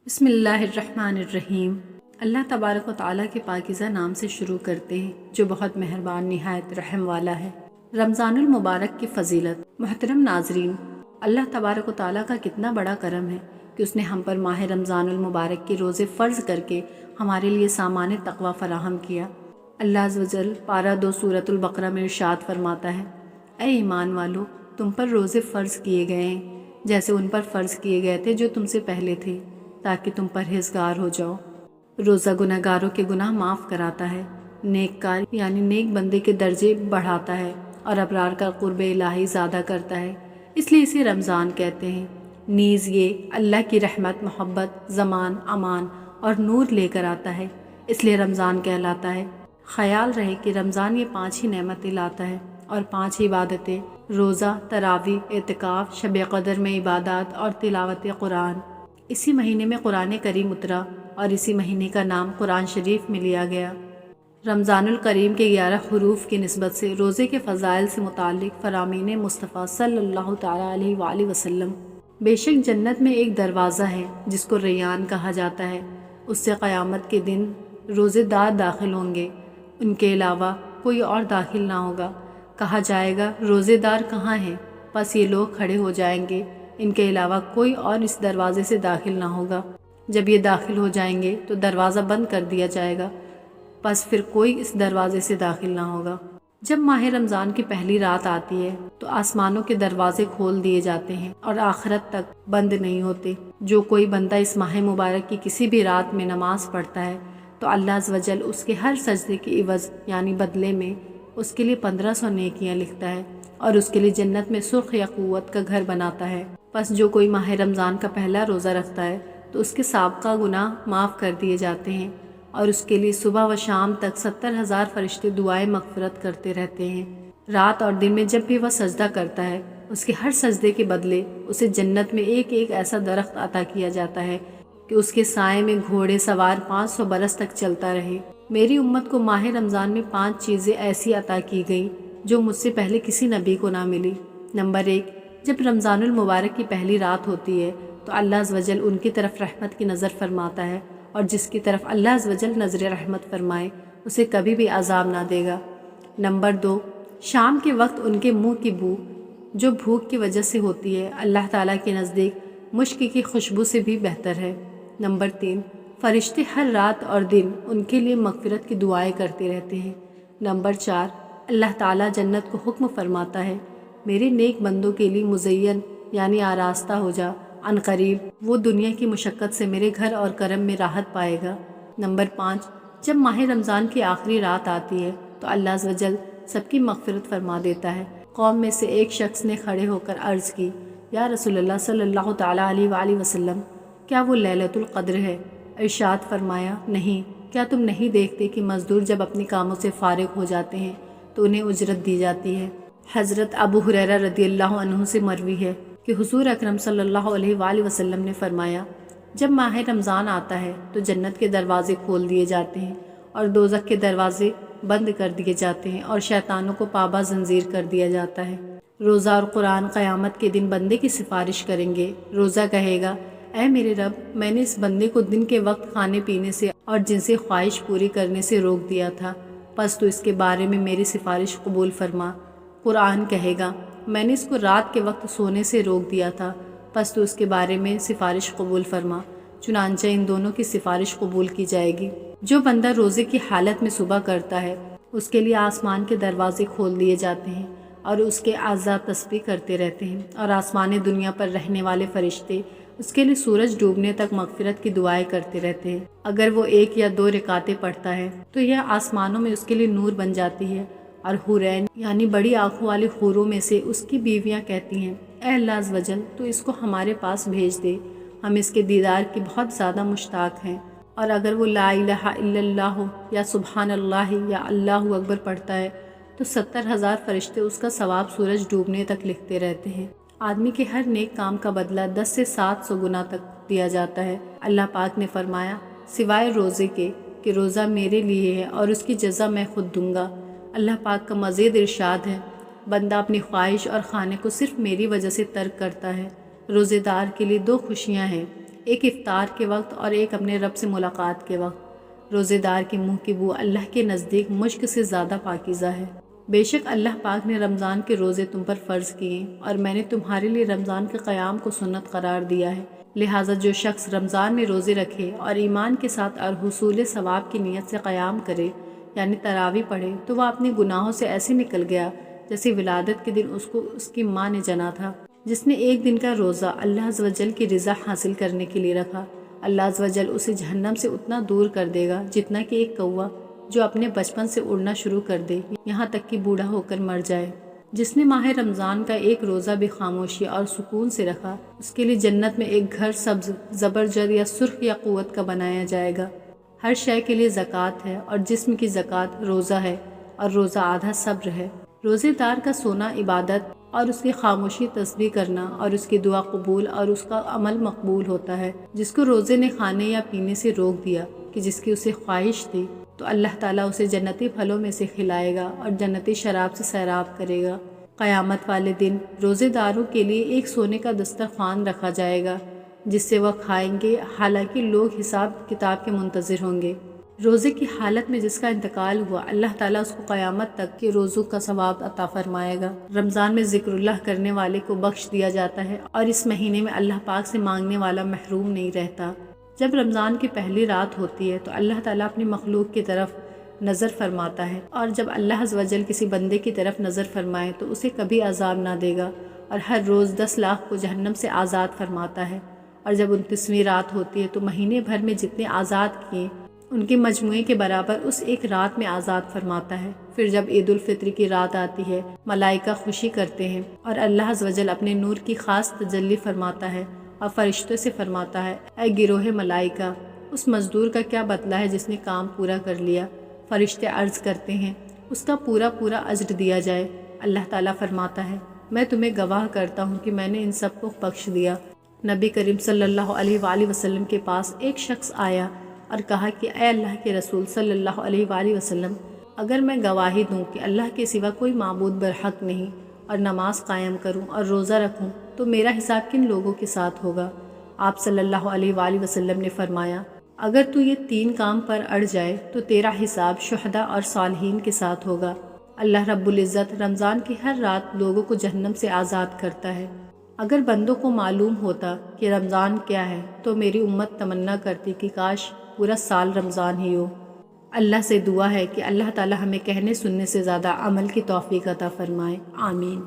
بسم اللہ الرحمن الرحیم۔ اللہ تبارک و تعالیٰ کے پاکیزہ نام سے شروع کرتے ہیں جو بہت مہربان نہایت رحم والا ہے۔ رمضان المبارک کی فضیلت۔ محترم ناظرین، اللہ تبارک و تعالیٰ کا کتنا بڑا کرم ہے کہ اس نے ہم پر ماہ رمضان المبارک کے روزے فرض کر کے ہمارے لیے سامان تقویٰ فراہم کیا۔ اللہ عز و جل پارہ 2 سورۃ البقرہ میں ارشاد فرماتا ہے، اے ایمان والو، تم پر روزے فرض کیے گئے ہیں جیسے ان پر فرض کیے گئے تھے جو تم سے پہلے تھے، تاکہ تم پرہیزگار ہو جاؤ۔ روزہ گنہگاروں کے گناہ معاف کراتا ہے، نیک کار یعنی نیک بندے کے درجے بڑھاتا ہے اور ابرار کا قرب الہی زیادہ کرتا ہے، اس لیے اسے رمضان کہتے ہیں۔ نیز یہ اللہ کی رحمت، محبت، زمان، امان اور نور لے کر آتا ہے، اس لیے رمضان کہلاتا ہے۔ خیال رہے کہ رمضان یہ 5 ہی نعمتیں لاتا ہے اور 5 عبادتیں: روزہ، تراویح، اعتکاف، شب قدر میں عبادات اور تلاوت قرآن۔ اسی مہینے میں قرآن کریم اترا اور اسی مہینے کا نام قرآن شریف میں لیا گیا۔ رمضان الکریم کے 11 حروف کی نسبت سے روزے کے فضائل سے متعلق فرامین مصطفیٰ صلی اللہ تعالیٰ علیہ وآلہ وسلم: بے شک جنت میں ایک دروازہ ہے جس کو ریان کہا جاتا ہے، اس سے قیامت کے دن روزے دار داخل ہوں گے، ان کے علاوہ کوئی اور داخل نہ ہوگا۔ کہا جائے گا روزے دار کہاں ہیں؟ پس یہ لوگ کھڑے ہو جائیں گے، ان کے علاوہ کوئی اور اس دروازے سے داخل نہ ہوگا۔ جب یہ داخل ہو جائیں گے تو دروازہ بند کر دیا جائے گا، پس پھر کوئی اس دروازے سے داخل نہ ہوگا۔ جب ماہ رمضان کی پہلی رات آتی ہے تو آسمانوں کے دروازے کھول دیے جاتے ہیں اور آخرت تک بند نہیں ہوتے۔ جو کوئی بندہ اس ماہ مبارک کی کسی بھی رات میں نماز پڑھتا ہے تو اللہ عز و جل اس کے ہر سجدے کی عوض یعنی بدلے میں اس کے لیے 1500 نیکیاں لکھتا ہے اور اس کے لیے جنت میں سرخ یاقوت کا گھر بناتا ہے۔ پس جو کوئی ماہ رمضان کا پہلا روزہ رکھتا ہے تو اس کے سابقہ گناہ معاف کر دیے جاتے ہیں اور اس کے لیے صبح و شام تک 70,000 فرشتے دعائیں مغفرت کرتے رہتے ہیں۔ رات اور دن میں جب بھی وہ سجدہ کرتا ہے اس کے ہر سجدے کے بدلے اسے جنت میں ایک ایک ایسا درخت عطا کیا جاتا ہے کہ اس کے سائے میں گھوڑے سوار 500 برس تک چلتا رہے۔ میری امت کو ماہ رمضان میں 5 چیزیں ایسی عطا کی گئیں جو مجھ سے پہلے کسی نبی کو نہ ملی۔ نمبر 1، جب رمضان المبارک کی پہلی رات ہوتی ہے تو اللہ عز و جل ان کی طرف رحمت کی نظر فرماتا ہے، اور جس کی طرف اللہ عز و جل نظر رحمت فرمائے اسے کبھی بھی عذاب نہ دے گا۔ نمبر 2، شام کے وقت ان کے منہ کی بو جو بھوک کی وجہ سے ہوتی ہے اللہ تعالیٰ کے نزدیک مشک کی خوشبو سے بھی بہتر ہے۔ نمبر 3، فرشتے ہر رات اور دن ان کے لیے مغفرت کی دعائیں کرتے رہتے ہیں۔ نمبر 4، اللہ تعالیٰ جنت کو حکم فرماتا ہے، میرے نیک بندوں کے لیے مزین یعنی آراستہ ہو جا، عن قریب وہ دنیا کی مشقت سے میرے گھر اور کرم میں راحت پائے گا۔ نمبر 5، جب ماہ رمضان کی آخری رات آتی ہے تو اللہ عز و جل سب کی مغفرت فرما دیتا ہے۔ قوم میں سے ایک شخص نے کھڑے ہو کر عرض کی، یا رسول اللہ صلی اللہ تعالیٰ علیہ وآلہ وسلم، کیا وہ لیلۃ القدر ہے؟ ارشاد فرمایا، نہیں، کیا تم نہیں دیکھتے کہ مزدور جب اپنے کاموں سے فارغ ہو جاتے ہیں تو انہیں اجرت دی جاتی ہے؟ حضرت ابو ہریرہ رضی اللہ عنہ سے مروی ہے کہ حضور اکرم صلی اللہ علیہ وآلہ وسلم نے فرمایا، جب ماہ رمضان آتا ہے تو جنت کے دروازے کھول دیے جاتے ہیں اور دوزخ کے دروازے بند کر دیے جاتے ہیں اور شیطانوں کو پابند زنجیر کر دیا جاتا ہے۔ روزہ اور قرآن قیامت کے دن بندے کی سفارش کریں گے۔ روزہ کہے گا، اے میرے رب، میں نے اس بندے کو دن کے وقت کھانے پینے سے اور جنسی خواہش پوری کرنے سے روک دیا تھا، پس تو اس کے بارے میں میری سفارش قبول فرما۔ قرآن کہے گا، میں نے اس کو رات کے وقت سونے سے روک دیا تھا، پس تو اس کے بارے میں سفارش قبول فرما۔ چنانچہ ان دونوں کی سفارش قبول کی جائے گی۔ جو بندہ روزے کی حالت میں صبح کرتا ہے اس کے لیے آسمان کے دروازے کھول دیے جاتے ہیں اور اس کے اعضاء تسبیح کرتے رہتے ہیں، اور آسمان دنیا پر رہنے والے فرشتے اس کے لیے سورج ڈوبنے تک مغفرت کی دعائیں کرتے رہتے ہیں۔ اگر وہ 1 یا 2 رکعتیں پڑھتا ہے تو یہ آسمانوں میں اس کے لیے نور بن جاتی ہے، اور حورین یعنی بڑی آنکھوں والی حوروں میں سے اس کی بیویاں کہتی ہیں، اے اللہ عز و جل، تو اس کو ہمارے پاس بھیج دے، ہم اس کے دیدار کی بہت زیادہ مشتاق ہیں۔ اور اگر وہ لا الہ الا اللہ یا سبحان اللہ یا اللہ اکبر پڑھتا ہے تو 70,000 فرشتے اس کا ثواب سورج ڈوبنے تک لکھتے رہتے ہیں۔ آدمی کے ہر نیک کام کا بدلہ 10 سے 700 گنا تک دیا جاتا ہے۔ اللہ پاک نے فرمایا، سوائے روزے کے کہ روزہ میرے لیے ہے اور اس کی جزا میں خود دوں گا۔ اللہ پاک کا مزید ارشاد ہے، بندہ اپنی خواہش اور کھانے کو صرف میری وجہ سے ترک کرتا ہے۔ روزے دار کے لیے 2 خوشیاں ہیں، ایک افطار کے وقت اور ایک اپنے رب سے ملاقات کے وقت۔ روزے دار کے منہ کی بو اللہ کے نزدیک مشک سے زیادہ پاکیزہ ہے۔ بے شک اللہ پاک نے رمضان کے روزے تم پر فرض کیے اور میں نے تمہارے لیے رمضان کے قیام کو سنت قرار دیا ہے، لہٰذا جو شخص رمضان میں روزے رکھے اور ایمان کے ساتھ اور حصول ثواب کی نیت سے قیام کرے یعنی تراویح پڑھے تو وہ اپنے گناہوں سے ایسے نکل گیا جیسے ولادت کے دن اس کو اس کی ماں نے جنا تھا۔ جس نے ایک دن کا روزہ اللہ عز و جل کی رضا حاصل کرنے کے لیے رکھا، اللہ عز و جل اسے جہنم سے اتنا دور کر دے گا جتنا کہ ایک کوا جو اپنے بچپن سے اڑنا شروع کر دے یہاں تک کہ بوڑھا ہو کر مر جائے۔ جس نے ماہ رمضان کا ایک روزہ بھی خاموشی اور سکون سے رکھا، اس کے لیے جنت میں ایک گھر سبز، زبرجد یا سرخ یا قوت کا بنایا جائے گا۔ ہر شے کے لیے زکوٰۃ ہے اور جسم کی زکوٰۃ روزہ ہے اور روزہ آدھا صبر ہے۔ روزے دار کا سونا عبادت اور اس کی خاموشی تسبیح کرنا اور اس کی دعا قبول اور اس کا عمل مقبول ہوتا ہے۔ جس کو روزے نے کھانے یا پینے سے روک دیا کہ جس کی اسے خواہش تھی تو اللہ تعالیٰ اسے جنتی پھلوں میں سے کھلائے گا اور جنتی شراب سے سیراب کرے گا۔ قیامت والے دن روزے داروں کے لیے ایک سونے کا دسترخوان رکھا جائے گا جس سے وہ کھائیں گے، حالانکہ لوگ حساب کتاب کے منتظر ہوں گے۔ روزے کی حالت میں جس کا انتقال ہوا، اللہ تعالیٰ اس کو قیامت تک کے روزوں کا ثواب عطا فرمائے گا۔ رمضان میں ذکر اللہ کرنے والے کو بخش دیا جاتا ہے اور اس مہینے میں اللہ پاک سے مانگنے والا محروم نہیں رہتا۔ جب رمضان کی پہلی رات ہوتی ہے تو اللہ تعالیٰ اپنی مخلوق کی طرف نظر فرماتا ہے، اور جب اللہ عز و جل کسی بندے کی طرف نظر فرمائے تو اسے کبھی عذاب نہ دے گا، اور ہر روز 10 لاکھ کو جہنم سے آزاد فرماتا ہے۔ اور جب 29ویں رات ہوتی ہے تو مہینے بھر میں جتنے آزاد کیے ان کے مجموعے کے برابر اس ایک رات میں آزاد فرماتا ہے۔ پھر جب عید الفطر کی رات آتی ہے، ملائکہ خوشی کرتے ہیں اور اللہ عز و جل اپنے نور کی خاص تجلی فرماتا ہے اور فرشتوں سے فرماتا ہے، اے گروہ ملائکہ، اس مزدور کا کیا بدلہ ہے جس نے کام پورا کر لیا؟ فرشتے عرض کرتے ہیں، اس کا پورا اجر دیا جائے۔ اللہ تعالیٰ فرماتا ہے، میں تمہیں گواہ کرتا ہوں کہ میں نے ان سب کو بخش دیا۔ نبی کریم صلی اللہ علیہ وآلہ وسلم کے پاس ایک شخص آیا اور کہا کہ اے اللہ کے رسول صلی اللہ علیہ وآلہ وسلم، اگر میں گواہی دوں کہ اللہ کے سوا کوئی معبود برحق نہیں اور نماز قائم کروں اور روزہ رکھوں تو میرا حساب کن لوگوں کے ساتھ ہوگا؟ آپ صلی اللہ علیہ وآلہ وسلم نے فرمایا، اگر تو یہ 3 کام پر اڑ جائے تو تیرا حساب شہداء اور صالحین کے ساتھ ہوگا۔ اللہ رب العزت رمضان کی ہر رات لوگوں کو جہنم سے آزاد کرتا ہے۔ اگر بندوں کو معلوم ہوتا کہ رمضان کیا ہے تو میری امت تمنا کرتی کہ کاش پورا سال رمضان ہی ہو۔ اللہ سے دعا ہے کہ اللہ تعالی ہمیں کہنے سننے سے زیادہ عمل کی توفیق عطا فرمائے، آمین۔